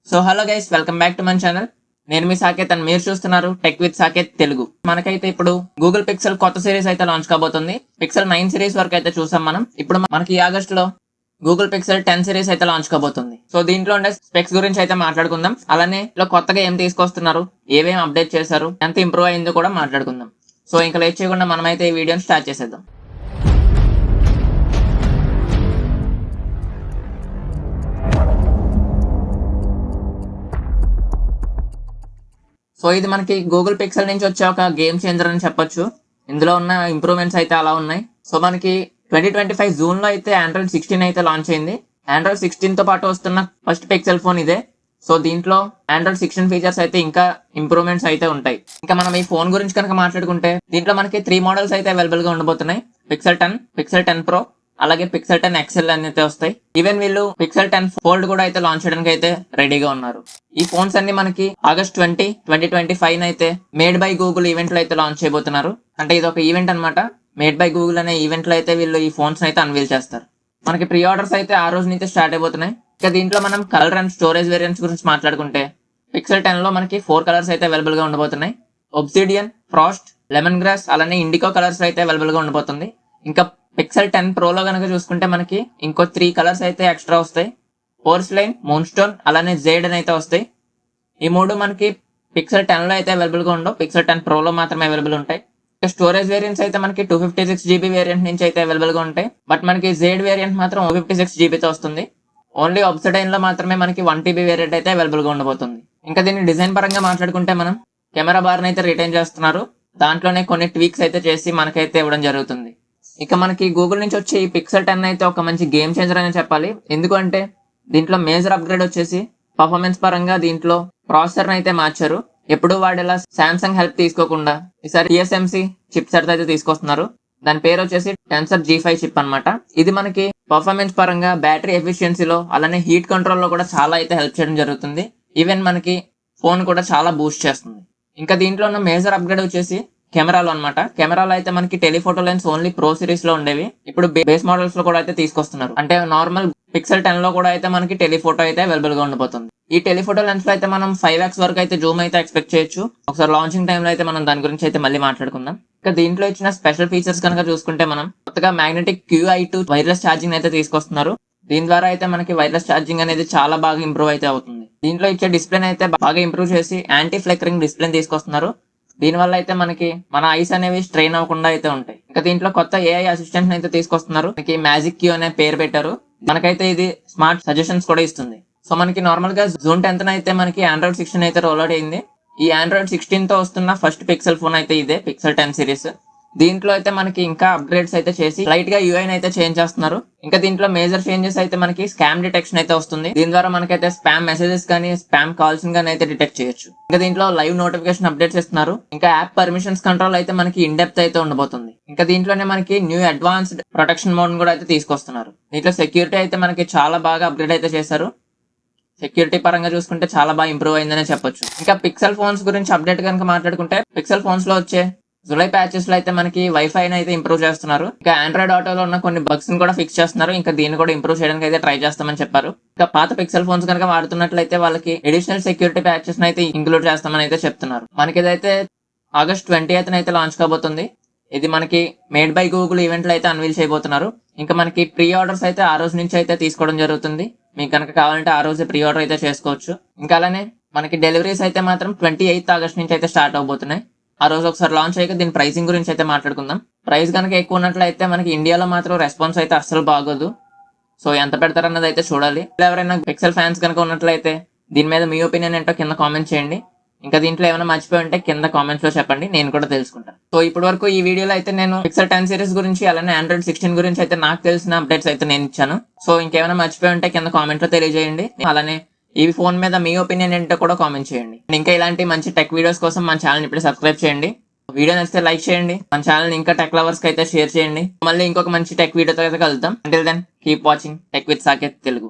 So hello guys, welcome back to my channel. నేను మీ సాకేత్ అని మీరు చూస్తున్నారు టెక్ విత్ సాకేత్ తెలుగు. మనకైతే ఇప్పుడు గూగుల్ పిక్సెల్ కొత్త సిరీస్ అయితే లాంచ్ కాబోతుంది. పిక్సెల్ 9 సిరీస్ వరకు అయితే చూసాం మనం. ఇప్పుడు మనకి ఈ ఆగస్ట్ లో గూగుల్ పిక్సెల్ 10 సిరీస్ అయితే లాంచ్ కాబోతుంది. సో దీంట్లో ఉండే స్పెక్స్ గురించి అయితే మాట్లాడుకుందాం. అలానే ఇలా కొత్తగా ఏం తీసుకొస్తున్నారు, ఏమేమి అప్డేట్ చేశారు, ఎంత ఇంప్రూవ్ అయిందో కూడా మాట్లాడుకుందాం. సో ఇంకా లేట్ చేయకుండా మనమైతే ఈ వీడియోని స్టార్ట్ చేసేద్దాం. సో ఇది మనకి గూగుల్ పిక్సెల్ నుంచి వచ్చే ఒక గేమ్ చేంజర్ అని చెప్పొచ్చు. ఇందులో ఉన్న ఇంప్రూవ్మెంట్స్ అయితే అలా ఉన్నాయి. సో మనకి 2025 జూన్ లో అయితే ఆండ్రాయిడ్ 16 అయితే లాంచ్ అయింది. ఆండ్రాయిడ్ 16 తో పాటు వస్తున్న ఫస్ట్ పిక్సెల్ ఫోన్ ఇదే. సో దీంట్లో ఆండ్రాయిడ్ 16 ఫీచర్స్ అయితే ఇంకా ఇంప్రూవ్మెంట్స్ అయితే ఉంటాయి. ఇంకా మనం ఈ ఫోన్ గురించి కనుక మాట్లాడుకుంటే దీంట్లో మనకి 3 మోడల్స్ అయితే అవైలబుల్ గా ఉండబోతున్నాయి. పిక్సెల్ 10, పిక్సెల్ 10 ప్రో, అలాగే పిక్సెల్ 10 XL అయితే వస్తాయి. ఈవెన్ వీళ్ళు పిక్సెల్ 10 ఫోల్డ్ కూడా అయితే లాంచ్ చేయడానికి అయితే రెడీగా ఉన్నారు. ఈ ఫోన్స్ అన్ని మనకి ఆగస్ట్ 20, 2025 అయితే మేడ్ బై గూగుల్ ఈవెంట్ లో అయితే లాంచ్ చేయబోతున్నారు. అంటే ఇది ఒక ఈవెంట్ అనమాట. మేడ్ బై గూగుల్ అనే ఈవెంట్ లో అయితే వీళ్ళు ఈ ఫోన్స్ అయితే అన్వీల్ చేస్తారు. మనకి ప్రీ ఆర్డర్స్ అయితే ఆ రోజు నుంచి స్టార్ట్ అయిపోతున్నాయి. ఇక దీంట్లో మనం కలర్ అండ్ స్టోరేజ్ వేరియంట్స్ గురించి మాట్లాడుకుంటే పిక్సెల్ 10 లో మనకి 4 కలర్స్ అయితే అవైలబుల్ గా ఉండబోతున్నాయి. ఒబ్సిడియన్, ఫ్రాస్ట్, లెమన్ గ్రాస్, అలానే ఇండికో కలర్స్ అయితే అవైలబుల్ గా ఉండబోతుంది. ఇంకా పిక్సెల్ 10 ప్రో లో కనుక చూసుకుంటే మనకి ఇంకో 3 కలర్స్ అయితే ఎక్స్ట్రా వస్తాయి. పోర్స్లైన్, మూన్ స్టోన్, అలానే జేడ్ అని అయితే వస్తాయి. ఈ మూడు మనకి పిక్సెల్ 10 లో అయితే అవైలబుల్ గా ఉండవు, పిక్సెల్ 10 ప్రో లో మాత్రమే అవైలబుల్ ఉంటాయి. స్టోరేజ్ వేరియంట్స్ అయితే మనకి 256 GB వేరియంట్ నుంచి అయితే అవైలబుల్ గా ఉంటాయి. బట్ మనకి జేడ్ వేరియంట్ మాత్రం 56 GB తో వస్తుంది. ఓన్లీ ఒబ్సిడైన్ లో మాత్రమే మనకి 1 TB వేరియంట్ అయితే అవైలబుల్ గా ఉండబోతుంది. ఇంకా దీన్ని డిజైన్ పరంగా మాట్లాడుకుంటే మనం కెమెరా బార్ అయితే రిటైన్ చేస్తున్నారు. దాంట్లోనే కొన్ని ట్వీక్స్ అయితే చేసి మనకైతే ఇవ్వడం జరుగుతుంది. ఇక మనకి గూగుల్ నుంచి వచ్చే ఈ పిక్సెల్ 10 అయితే ఒక మంచి గేమ్ చేంజర్ అని చెప్పాలి. ఎందుకంటే దీంట్లో మేజర్ అప్గ్రేడ్ వచ్చేసి పర్ఫార్మెన్స్ పరంగా దీంట్లో ప్రాసెసర్ అయితే మార్చారు. ఎప్పుడు వాడేలా సామ్సంగ్ హెల్ప్ తీసుకోకుండా ఈసారి TSMC చిప్ సెట్ అయితే తీసుకొస్తున్నారు. దాని పేరు వచ్చేసి టెన్సర్ G5 చిప్ అన్నమాట. ఇది మనకి పర్ఫార్మెన్స్ పరంగా, బ్యాటరీ ఎఫిషియన్సీలో, అలానే హీట్ కంట్రోల్ లో కూడా చాలా అయితే హెల్ప్ చేయడం జరుగుతుంది. ఈవెన్ మనకి ఫోన్ కూడా చాలా బూస్ట్ చేస్తుంది. ఇంకా దీంట్లో ఉన్న మేజర్ అప్గ్రేడ్ వచ్చేసి కెమెరాలో అనమాట. కెమెరాలో అయితే మనకి telephoto lens only pro series లో ఉండేవి, ఇప్పుడు బేస్ మోడల్స్ లో కూడా అయితే తీసుకొస్తున్నారు. అంటే నార్మల్ పిక్సెల్ 10 లో కూడా అయితే మనకి టెలిఫోటో అయితే అవైలబుల్ గా ఉండబోతుంది. ఈ టెలిఫోటో లెన్స్ లో అయితే మనం 5x వరకు అయితే జూమ్ అయితే ఎక్స్పెక్ట్ చేయొచ్చు. ఒకసారి లాంచింగ్ టైమ్ లో అయితే మనం దాని గురించి అయితే మళ్ళీ మాట్లాడుకుందాం. ఇంకా దీంట్లో ఇచ్చిన స్పెషల్ ఫీచర్స్ కనుక చూసుకుంటే మనం కొత్తగా మ్యాగ్నెటిక్ QI2 వైర్లెస్ ఛార్జింగ్ అయితే తీసుకొస్తున్నారు. దీని ద్వారా అయితే మనకి వైర్లెస్ ఛార్జింగ్ అనేది చాలా బాగా ఇంప్రూవ్ అయితే అవుతుంది. దీంట్లో ఇచ్చే డిస్ప్లే అయితే బాగా ఇంప్రూవ్ చేసి యాంటీ ఫ్లికరింగ్ డిస్ప్లే తీసుకొస్తున్నారు. దీని వల్ల అయితే మనకి మన ఐస్ అనేవి స్ట్రెయిన్ అవ్వకుండా అయితే ఉంటాయి. ఇంకా దీంట్లో కొత్త AI అసిస్టెంట్ అయితే తీసుకొస్తున్నారు. మనకి మ్యాజిక్ క్యూ అనే పేరు పెట్టారు. మనకైతే ఇది స్మార్ట్ సజెషన్స్ కూడా ఇస్తుంది. సో మనకి నార్మల్ గా జూన్ 10th అయితే మనకి ఆండ్రాయిడ్ 16 అయితే రోల్ అవుట్ అయింది. ఈ ఆండ్రాయిడ్ 16 తో వస్తున్న ఫస్ట్ పిక్సెల్ ఫోన్ అయితే ఇదే పిక్సెల్ 10 సిరీస్. దీంట్లో అయితే మనకి ఇంకా అప్గ్రేడ్స్ అయితే చేసి లైట్ గా UI అయితే చేంజ్ చేస్తున్నారు. ఇంకా దీంట్లో మేజర్ చేంజెస్ అయితే మనకి స్కామ్ డిటెక్షన్ అయితే వస్తుంది. దీని ద్వారా మనకైతే స్పామ్ మెసేజెస్ కానీ, స్పామ్ కాల్స్ కానీ అయితే డిటెక్ట్ చేయొచ్చు. ఇంకా దీంట్లో లైవ్ నోటిఫికేషన్ అప్డేట్స్ ఇస్తున్నారు. ఇంకా యాప్ పర్మిషన్స్ కంట్రోల్ అయితే మనకి ఇన్ డెప్త్ అయితే ఉండబోతుంది. ఇంకా దీంట్లోనే మనకి న్యూ అడ్వాన్స్డ్ ప్రొటెక్షన్ మోడ్ కూడా అయితే తీసుకొస్తున్నారు. దీంట్లో సెక్యూరిటీ అయితే మనకి చాలా బాగా అప్గ్రేడ్ అయితే చేశారు. సెక్యూరిటీ పరంగా చూసుకుంటే చాలా బాగా ఇంప్రూవ్ అయిందనే చెప్పొచ్చు. ఇంకా పిక్సెల్ ఫోన్స్ గురించి అప్డేట్ కనుక మాట్లాడుకుంటే పిక్సెల్ ఫోన్స్ లో వచ్చే జులై ప్యాచెస్ లో అయితే మనకి వైఫై అయితే ఇంప్రూవ్ చేస్తున్నారు. ఇంకా ఆండ్రాయిడ్ ఆటోలో ఉన్న కొన్ని బగ్స్ ని కూడా ఫిక్స్ చేస్తున్నారు. ఇంకా దీన్ని కూడా ఇంప్రూవ్ చేయడానికి అయితే ట్రై చేస్తామని చెప్పారు. ఇంకా పాత పిక్సెల్ ఫోన్స్ కనుక వాడుతున్నట్లయితే వాళ్ళకి అడిషనల్ సెక్యూరిటీ ప్యాచెస్ అయితే ఇంక్లూడ్ చేస్తామని అయితే చెప్తున్నారు. మనకి ఇదైతే ఆగస్ట్ 20th అయితే లాంచ్ కాబోతుంది. ఇది మనకి మేడ్ బై గూగుల్ ఈవెంట్ లో అయితే అన్వీల్ చేయబోతున్నారు. ఇంకా మనకి ప్రీ ఆర్డర్స్ అయితే ఆ రోజు నుంచి అయితే తీసుకోవడం జరుగుతుంది. మీకు కనుక కావాలంటే ఆ రోజే ప్రీ ఆర్డర్ అయితే చేసుకోవచ్చు. ఇంకా అలానే మనకి డెలివరీస్ అయితే మాత్రం 28th ఆగస్ట్ నుంచి అయితే స్టార్ట్ అవబోతున్నాయి. ఆ రోజు ఒకసారి లాంచ్ అయ్యాక దీని ప్రైసింగ్ గురించి అయితే మాట్లాడుకుందాం. ప్రైస్ కనుక ఎక్కువ ఉన్నట్లయితే మనకి ఇండియాలో మాత్రం రెస్పాన్స్ అయితే అస్సలు బాగోదు. సో ఎంత పెడతారన్నది అయితే చూడాలి. ఎవరైనా పిక్సెల్ ఫ్యాన్స్ కనుక ఉన్నట్లయితే దీని మీద మీ ఒపీనియన్ ఏంటో కింద కామెంట్ చేయండి. ఇంకా దీంట్లో ఏమైనా మర్చిపోయి ఉంటే కింద కామెంట్స్ లో చెప్పండి, నేను కూడా తెలుసుకుంటాను. సో ఇప్పటి వరకు ఈ వీడియోలో అయితే నేను పిక్సెల్ 10 సిరీస్ గురించి, అలానే ఆండ్రాయిడ్ 16 గురించి అయితే నాకు తెలిసిన అప్డేట్స్ అయితే నేను ఇచ్చాను. సో ఇంకేమైనా మర్చిపోయి ఉంటే కింద కామెంట్ లో తెలియజేయండి. అలానే ఈ ఫోన్ మీద మీ ఒపీనియన్ ఏంటో కూడా కామెంట్ చేయండి. ఇంకా ఇలాంటి మంచి టెక్ వీడియోస్ కోసం మన ఛానల్ ఇప్పుడు సబ్స్క్రైబ్ చేయండి. వీడియో నచ్చితే లైక్ చేయండి. మన ఛానల్ ఇంకా టెక్ లవర్స్ కి అయితే షేర్ చేయండి. మళ్ళీ ఇంకొక మంచి టెక్ వీడియోతో అయితే కలుద్దాం. Until then keep watching tech with Saketh Telugu.